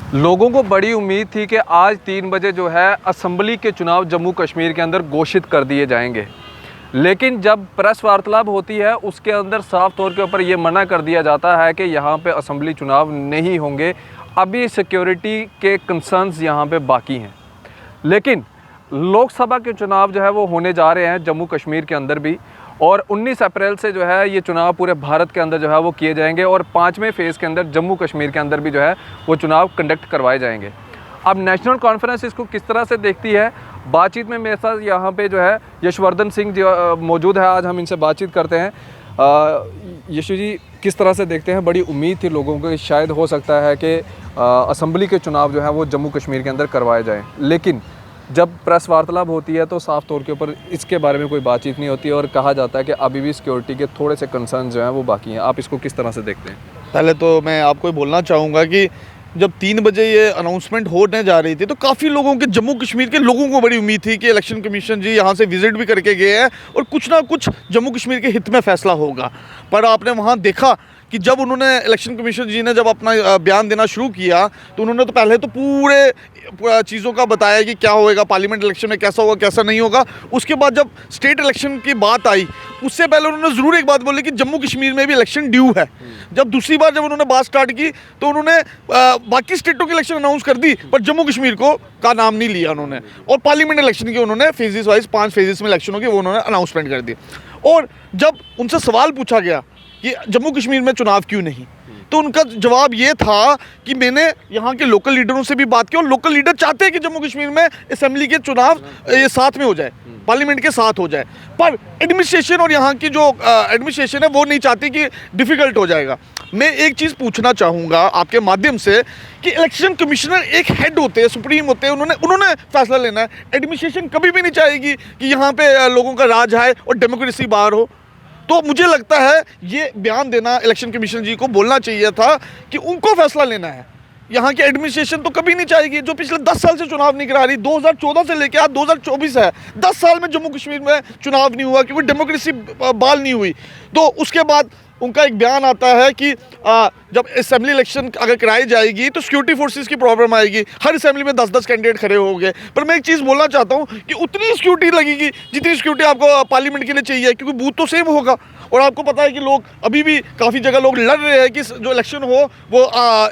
लोगों को बड़ी उम्मीद थी कि आज 3 बजे जो है असम्बली के चुनाव जम्मू कश्मीर के अंदर घोषित कर दिए जाएंगे, लेकिन जब प्रेस वार्तालाप होती है उसके अंदर साफ तौर के ऊपर ये मना कर दिया जाता है कि यहाँ पे असम्बली चुनाव नहीं होंगे। अभी सिक्योरिटी के कंसर्न्स यहाँ पे बाकी हैं, लेकिन लोकसभा के चुनाव जो है वो होने जा रहे हैं जम्मू कश्मीर के अंदर भी, और 19 अप्रैल से जो है ये चुनाव पूरे भारत के अंदर जो है वो किए जाएंगे, और 5वें फेज़ के अंदर जम्मू कश्मीर के अंदर भी जो है वो चुनाव कंडक्ट करवाए जाएंगे। अब नेशनल कॉन्फ्रेंस इसको किस तरह से देखती है, बातचीत में मेरे साथ यहाँ पे जो है यशवर्धन सिंह जो मौजूद है, आज हम इनसे बातचीत करते हैं। यशु जी, किस तरह से देखते हैं? बड़ी उम्मीद थी लोगों को कि शायद हो सकता है कि असम्बली के चुनाव जो है वो जम्मू कश्मीर के अंदर करवाए जाएँ, लेकिन जब प्रेस वार्तालाप होती है तो साफ तौर के ऊपर इसके बारे में कोई बातचीत नहीं होती और कहा जाता है कि अभी भी सिक्योरिटी के थोड़े से कंसर्न जो हैं वो बाकी हैं। आप इसको किस तरह से देखते हैं? पहले तो मैं आपको बोलना चाहूँगा कि जब 3 बजे ये अनाउंसमेंट होने जा रही थी तो काफ़ी लोगों के, जम्मू कश्मीर के लोगों को बड़ी उम्मीद थी कि इलेक्शन कमीशन जी यहाँ से विजिट भी करके गए हैं और कुछ ना कुछ जम्मू कश्मीर के हित में फ़ैसला होगा। पर आपने वहाँ देखा कि जब उन्होंने, इलेक्शन कमीशन जी ने जब अपना बयान देना शुरू किया तो उन्होंने तो पहले तो पूरे चीज़ों का बताया कि क्या होएगा, पार्लियामेंट इलेक्शन में कैसा होगा कैसा नहीं होगा। उसके बाद जब स्टेट इलेक्शन की बात आई उससे पहले उन्होंने ज़रूर एक बात बोली कि जम्मू कश्मीर में भी इलेक्शन ड्यू है। जब दूसरी बार जब उन्होंने बात स्टार्ट की तो उन्होंने बाकी स्टेटों की इलेक्शन अनाउंस कर दी, पर जम्मू कश्मीर का नाम नहीं लिया उन्होंने। और पार्लियामेंट इलेक्शन की उन्होंने फेजेस वाइज 5 फेजेस में इलेक्शनों की वो उन्होंने अनाउंसमेंट कर दी। और जब उनसे सवाल पूछा गया कि जम्मू कश्मीर में चुनाव क्यों नहीं, तो उनका जवाब ये था कि मैंने यहाँ के लोकल लीडरों से भी बात की और लोकल लीडर चाहते हैं कि जम्मू कश्मीर में असेंबली के चुनाव ये साथ में हो जाए, पार्लियामेंट के साथ हो जाए, पर एडमिनिस्ट्रेशन और यहाँ की जो एडमिनिस्ट्रेशन है वो नहीं चाहती कि डिफ़िकल्ट हो जाएगा। मैं एक चीज़ पूछना चाहूँगा आपके माध्यम से कि इलेक्शन कमिश्नर एक हेड होते हैं, सुप्रीम होते हैं, उन्होंने फैसला लेना है। एडमिनिस्ट्रेशन कभी भी नहीं चाहेगी कि यहाँ पे लोगों का राज आए और डेमोक्रेसी बाहर हो। तो मुझे लगता है ये बयान देना इलेक्शन कमीशन जी को बोलना चाहिए था कि उनको फैसला लेना है। यहाँ की एडमिनिस्ट्रेशन तो कभी नहीं चाहेगी, जो पिछले 10 साल से चुनाव नहीं करा रही, 2014 से लेकर आज 2024 है, 10 साल में जम्मू कश्मीर में चुनाव नहीं हुआ क्योंकि डेमोक्रेसी बहाल नहीं हुई। तो उसके बाद उनका एक बयान आता है कि जब असेंबली इलेक्शन अगर कराई जाएगी तो सिक्योरिटी फोर्सेस की प्रॉब्लम आएगी, हर असेंबली में 10-10 कैंडिडेट खड़े हो गए। पर मैं एक चीज़ बोलना चाहता हूँ कि उतनी सिक्योरिटी लगेगी जितनी सिक्योरिटी आपको पार्लियामेंट के लिए चाहिए, क्योंकि बूथ तो सेम होगा। और आपको पता है कि लोग अभी भी काफ़ी जगह लोग लड़ रहे हैं कि जो इलेक्शन हो वो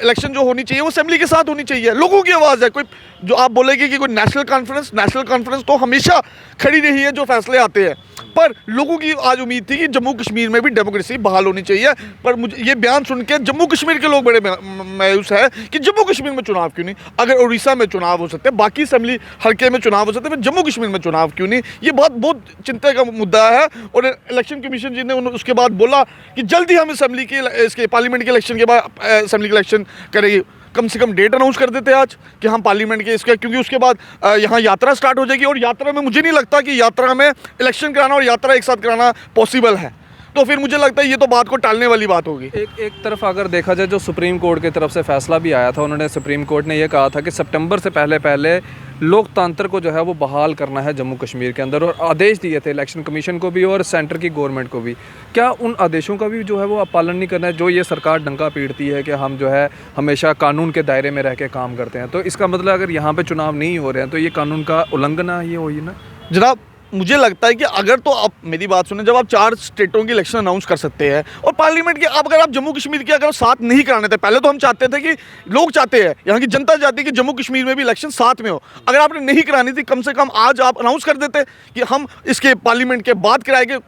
इलेक्शन जो होनी चाहिए वो असेंबली के साथ होनी चाहिए। लोगों की आवाज़ है। कोई जो आप बोलेंगे कि कोई नेशनल कॉन्फ्रेंस तो हमेशा खड़ी रही है जो फैसले आते हैं, पर लोगों की आज उम्मीद थी कि जम्मू कश्मीर में भी डेमोक्रेसी बहाल होनी चाहिए। पर मुझे ये बयान सुन के जम्मू कश्मीर के लोग बड़े मायूस है कि जम्मू कश्मीर में चुनाव क्यों नहीं। अगर उड़ीसा में चुनाव हो सकते हैं, बाकी असेंबली हल्के में चुनाव हो सकते हैं, जम्मू कश्मीर में चुनाव क्यों नहीं, ये बहुत चिंता का मुद्दा है। और इलेक्शन कमीशन जी ने उसके बाद बोला कि जल्दी हम असेंबली के इसके पार्लियामेंट के इलेक्शन के बाद असेंबली के इलेक्शन करेंगे। कम से कम डेट अनाउंस कर देते हैं आज कि हम पार्लियामेंट के इसका, क्योंकि उसके बाद यहाँ यात्रा स्टार्ट हो जाएगी और यात्रा में मुझे नहीं लगता कि यात्रा में इलेक्शन कराना और यात्रा एक साथ कराना पॉसिबल है। तो फिर मुझे लगता है ये तो बात को टालने वाली बात होगी। एक तरफ अगर देखा जाए, जो सुप्रीम कोर्ट की तरफ से फैसला भी आया था, उन्होंने, सुप्रीम कोर्ट ने यह कहा था कि सितंबर से पहले लोकतंत्र को जो है वो बहाल करना है जम्मू कश्मीर के अंदर, और आदेश दिए थे इलेक्शन कमीशन को भी और सेंटर की गवर्नमेंट को भी। क्या उन आदेशों का भी जो है वो पालन नहीं करना है, जो ये सरकार डंका पीटती है कि हम जो है हमेशा कानून के दायरे में रह के काम करते हैं? तो इसका मतलब अगर यहाँ पे चुनाव नहीं हो रहे हैं तो ये कानून का उल्लंघन ये हुई ना जनाब। मुझे लगता है कि अगर तो आप मेरी बात सुने, जब आप 4 स्टेटों की इलेक्शन अनाउंस कर सकते हैं और पार्लियामेंट के, अब अगर आप जम्मू कश्मीर के अगर साथ नहीं कराने थे, पहले तो हम चाहते थे कि लोग चाहते हैं, यहाँ की जनता चाहती है कि जम्मू कश्मीर में भी इलेक्शन साथ में हो। अगर आपने नहीं करानी थी, कम से कम आज आप अनाउंस कर देते कि हम इसके पार्लियामेंट के बाद कराएंगे।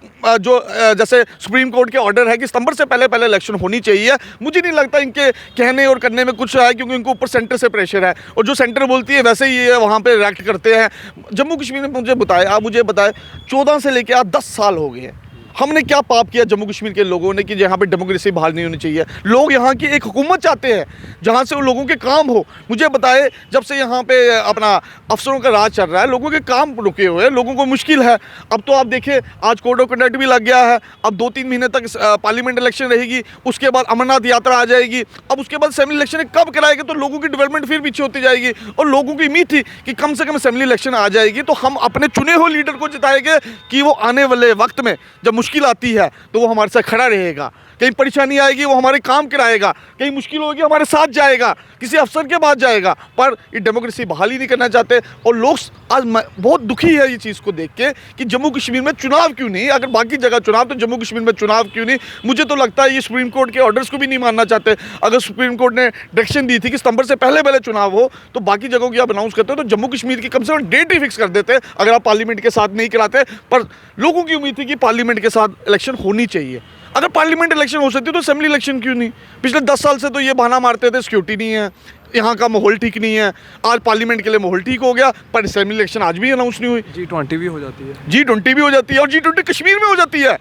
जो जैसे सुप्रीम कोर्ट के ऑर्डर है कि सितंबर से पहले इलेक्शन होनी चाहिए। मुझे नहीं लगता इनके कहने और करने में कुछ है, क्योंकि इनको ऊपर सेंटर से प्रेशर है और जो सेंटर बोलती है वैसे ही ये वहाँ पर रिएक्ट करते हैं। जम्मू कश्मीर में मुझे बताए 14 से लेकर आज 10 साल हो गए हैं। हमने क्या पाप किया जम्मू कश्मीर के लोगों ने कि यहाँ पे डेमोक्रेसी बहाल नहीं होनी चाहिए? लोग यहाँ की एक हुकूमत चाहते हैं जहाँ से उन लोगों के काम हो। मुझे बताए, जब से यहाँ पे अपना अफसरों का राज चल रहा है, लोगों के काम रुके हुए हैं, लोगों को मुश्किल है। अब तो आप देखिए, आज कोड ऑफ कंडक्ट भी लग गया है। अब 2-3 महीने तक पार्लियामेंट इलेक्शन रहेगी, उसके बाद अमरनाथ यात्रा आ जाएगी, अब उसके बाद असेंबली इलेक्शन कब कराएंगे? तो लोगों की डेवलपमेंट फिर पीछे होती जाएगी। और लोगों की उम्मीद थी कि कम से कम असेंबली इलेक्शन आ जाएगी तो हम अपने चुने हुए लीडर को जिताएंगे कि वो आने वाले वक्त में जब मुश्किल आती है तो वो हमारे साथ खड़ा रहेगा, कहीं परेशानी आएगी वो हमारे काम कराएगा, कहीं मुश्किल होगी हमारे साथ जाएगा, किसी अफसर के पास जाएगा। पर ये डेमोक्रेसी बहाल ही नहीं करना चाहते। और लोग आज बहुत दुखी है ये चीज़ को देख के कि जम्मू कश्मीर में चुनाव क्यों नहीं, अगर बाकी जगह चुनाव तो जम्मू कश्मीर में चुनाव क्यों नहीं। मुझे तो लगता है ये सुप्रीम कोर्ट के ऑर्डर्स को भी नहीं मानना चाहते। अगर सुप्रीम कोर्ट ने डायरेक्शन दी थी कि सितंबर से पहले चुनाव हो, तो बाकी जगहों की आप अनाउंस करते हो तो जम्मू कश्मीर की कम से कम डेट ही फिक्स कर देते अगर आप पार्लियामेंट के साथ नहीं कराते। पर लोगों की उम्मीद थी कि पार्लियामेंट के साथ इलेक्शन होनी चाहिए। अगर पार्लियामेंट इलेक्शन हो सकती तो असेंबली इलेक्शन क्यों नहीं। पिछले 10 साल से तो ये बहाना मारते थे सिक्योरिटी नहीं है, यहाँ का माहौल ठीक नहीं है। आज पार्लियामेंट के लिए माहौल ठीक हो गया, पर असेंबली इलेक्शन आज भी अनाउंस नहीं हुई। G20 भी हो जाती है, G20 भी हो जाती है, और G20 कश्मीर में हो जाती है।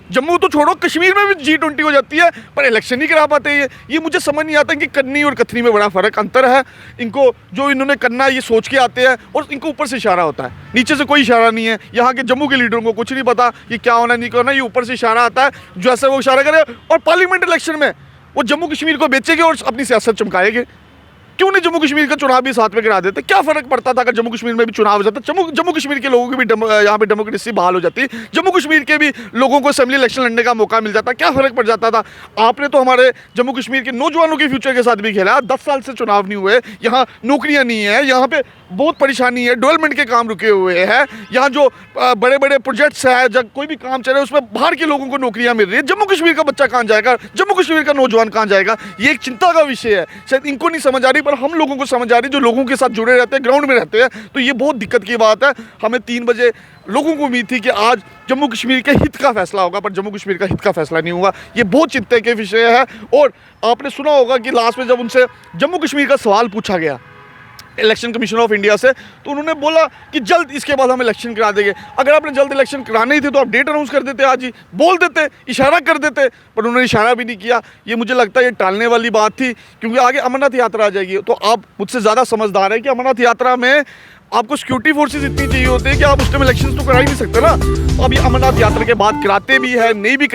जम्मू तो छोड़ो, कश्मीर में भी G20 हो जाती है, पर इलेक्शन नहीं करा पाते। ये मुझे समझ नहीं आता कि कन्नी और कथनी में बड़ा फ़र्क अंतर है। इनको जो इन्होंने करना है ये सोच के आते हैं और इनको ऊपर से इशारा होता है, नीचे से कोई इशारा नहीं है। यहाँ के जम्मू के लीडरों को कुछ नहीं पता ये क्या होना नहीं करना, ये ऊपर से इशारा आता है, जैसे वो इशारा करे। और पार्लियामेंट इलेक्शन में वो जम्मू कश्मीर को बेचेंगे और अपनी सियासत चमकाएंगे। क्यों नहीं जम्मू कश्मीर का चुनाव भी साथ में करा देते? क्या फ़र्क पड़ता था अगर जम्मू कश्मीर में भी चुनाव हो जाता? जम्मू कश्मीर के लोगों की भी यहाँ पे डेमोक्रेसी बहाल हो जाती, जम्मू कश्मीर के भी लोगों को असेंबली इलेक्शन लड़ने का मौका मिल जाता, क्या फ़र्क पड़ जाता था? आपने तो हमारे जम्मू कश्मीर के नौजवानों के फ्यूचर के साथ भी खेला। 10 साल से चुनाव नहीं हुए, यहाँ नौकरियाँ नहीं है, यहाँ पे बहुत परेशानी है, डेवलपमेंट के काम रुके हुए हैं। यहाँ जो बड़े बड़े प्रोजेक्ट्स हैं, जब कोई भी काम चल रहा है उसमें बाहर के लोगों को नौकरियाँ मिल रही है। जम्मू कश्मीर का बच्चा कहाँ जाएगा, जम्मू कश्मीर का नौजवान कहाँ जाएगा? ये एक चिंता का विषय है। शायद इनको नहीं समझ आ रही, पर हम लोगों को समझ आ रही, जो लोगों के साथ जुड़े रहते हैं, ग्राउंड में रहते हैं। तो ये बहुत दिक्कत की बात है। हमें 3 बजे लोगों को उम्मीद थी कि आज जम्मू कश्मीर के हित का फैसला होगा, पर जम्मू कश्मीर का हित का फैसला नहीं हुआ। ये बहुत चिंता के विषय है। और आपने सुना होगा कि लास्ट में जब उनसे जम्मू कश्मीर का सवाल पूछा गया इलेक्शन कमीशन ऑफ इंडिया से, तो उन्होंने बोला कि जल्द इसके बाद हम इलेक्शन करा देंगे। अगर आपने जल्द इलेक्शन कराने ही थे तो आप डेट अनाउंस कर देते, आज ही बोल देते, इशारा कर देते, पर उन्होंने इशारा भी नहीं किया। ये मुझे लगता है ये टालने वाली बात थी, क्योंकि आगे अमरनाथ यात्रा आ जाएगी। तो आप मुझसे ज़्यादा समझदार है कि अमरनाथ यात्रा में आपको सिक्योरिटी फोर्सेस इतनी चाहिए होती है कि आप उस टाइम इलेक्शन तो करा ही नहीं सकते ना। तो अभी अमरनाथ यात्रा के बाद कराते भी है, नहीं भी करा